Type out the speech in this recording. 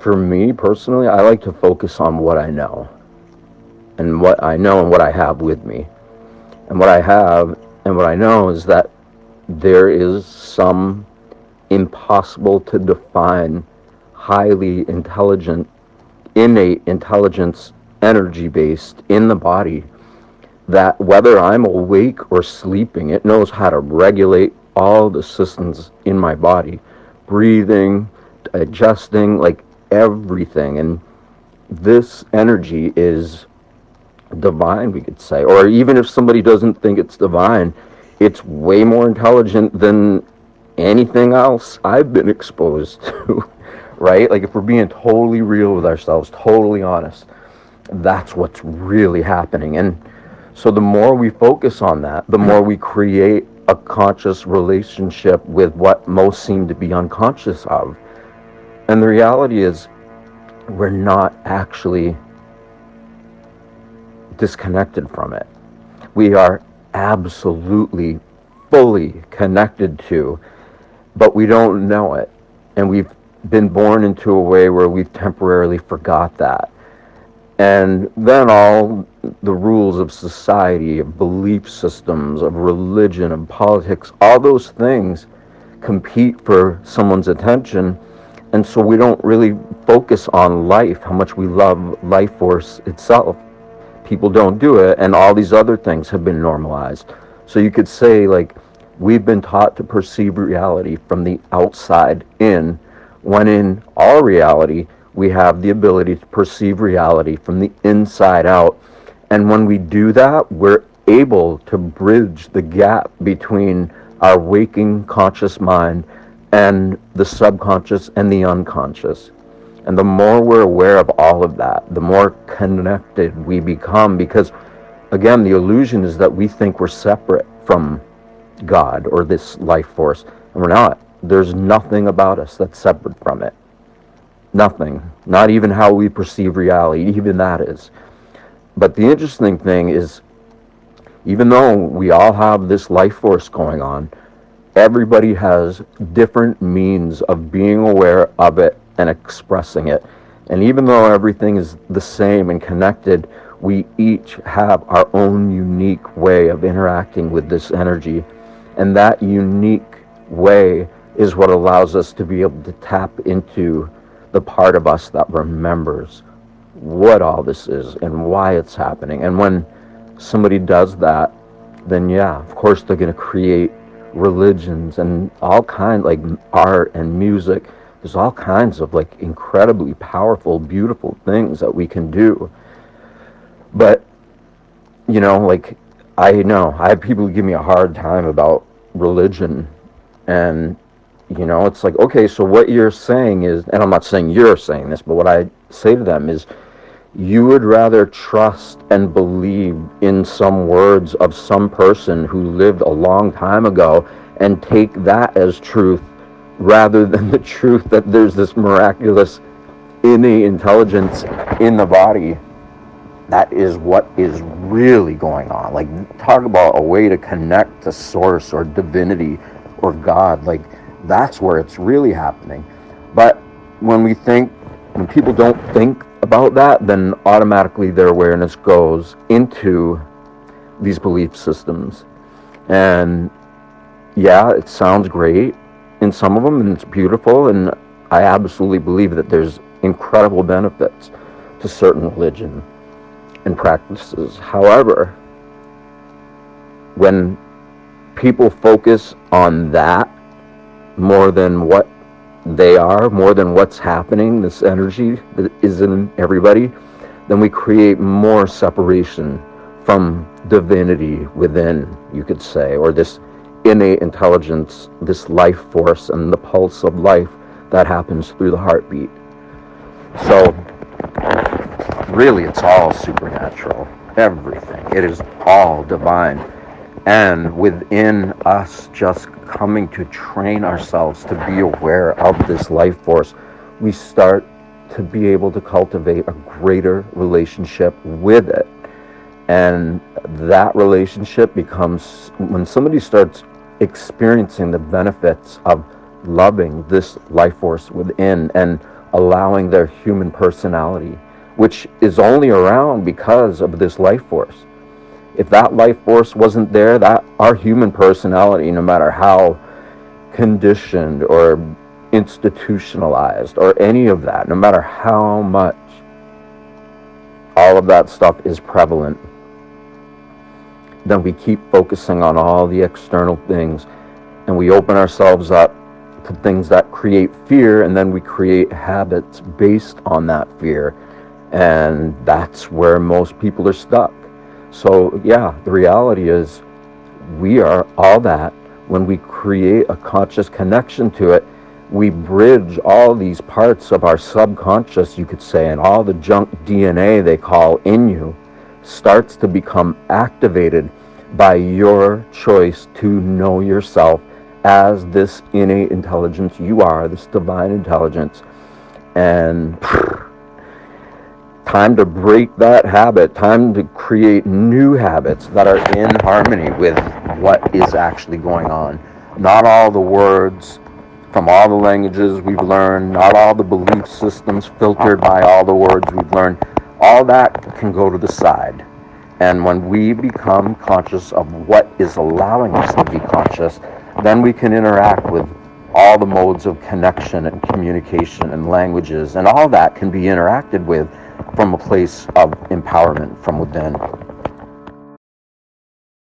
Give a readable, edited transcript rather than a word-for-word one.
For me personally, I like to focus on what I know. And what I know and what I have with me. And what I have and what I know is that there is some impossible to define, highly intelligent, innate intelligence, energy based in the body, that whether I'm awake or sleeping, it knows how to regulate all the systems in my body, breathing, digesting, like everything. And this energy is divine, we could say. Or even if somebody doesn't think it's divine, it's way more intelligent than anything else I've been exposed to, right? Like, if we're being totally real with ourselves, totally honest, that's what's really happening. And so the more we focus on that, the more we create a conscious relationship with what most seem to be unconscious of. And the reality is, we're not actually disconnected from it. We are absolutely fully connected to, but we don't know it. And we've been born into a way where we've temporarily forgot that. And then all the rules of society, of belief systems, of religion, of politics, all those things compete for someone's attention. And so we don't really focus on life, how much we love life force itself. People don't do it, and all these other things have been normalized. So you could say, like, we've been taught to perceive reality from the outside in, when in all reality, we have the ability to perceive reality from the inside out. And when we do that, we're able to bridge the gap between our waking conscious mind and the subconscious and the unconscious. And the more we're aware of all of that, the more connected we become. Because, again, the illusion is that we think we're separate from God or this life force. And we're not. There's nothing about us that's separate from it. Nothing. Not even how we perceive reality. Even that is. But the interesting thing is, even though we all have this life force going on, everybody has different means of being aware of it and expressing it. And even though everything is the same and connected, we each have our own unique way of interacting with this energy. And that unique way is what allows us to be able to tap into the part of us that remembers what all this is and why it's happening. And when somebody does that, then yeah, of course they're going to create religions and all kinds, like art and music. There's all kinds of like incredibly powerful, beautiful things that we can do. But, you know, like, I know I have people who give me a hard time about religion. And, you know, it's like, okay, so what you're saying is, and I'm not saying you're saying this, but what I say to them is, you would rather trust and believe in some words of some person who lived a long time ago and take that as truth, rather than the truth that there's this miraculous innate intelligence in the body. That is what is really going on. Like, talk about a way to connect to source or divinity or God. Like, that's where it's really happening. But when people don't think about that, then automatically their awareness goes into these belief systems. And yeah, it sounds great in some of them, and it's beautiful, and I absolutely believe that there's incredible benefits to certain religion and practices. However, when people focus on that more than what they are, more than what's happening, this energy that is in everybody, then we create more separation from divinity within, you could say, or this innate intelligence, this life force and the pulse of life that happens through the heartbeat. So really, it's all supernatural. Everything. It is all divine. And within us just coming to train ourselves to be aware of this life force, we start to be able to cultivate a greater relationship with it. And that relationship becomes, when somebody starts experiencing the benefits of loving this life force within and allowing their human personality, which is only around because of this life force. If that life force wasn't there, that our human personality, no matter how conditioned or institutionalized or any of that, no matter how much all of that stuff is prevalent, then we keep focusing on all the external things, and we open ourselves up to things that create fear, and then we create habits based on that fear, and that's where most people are stuck. So yeah, the reality is we are all that. When we create a conscious connection to it, we bridge all these parts of our subconscious, you could say, and all the junk DNA they call in you starts to become activated by your choice to know yourself as this innate intelligence you are, this divine intelligence. And time to break that habit, time to create new habits that are in harmony with what is actually going on. Not all the words from all the languages we've learned, not all the belief systems filtered by all the words we've learned, all that can go to the side. And when we become conscious of what is allowing us to be conscious, then we can interact with all the modes of connection and communication and languages, and all that can be interacted with from a place of empowerment from within.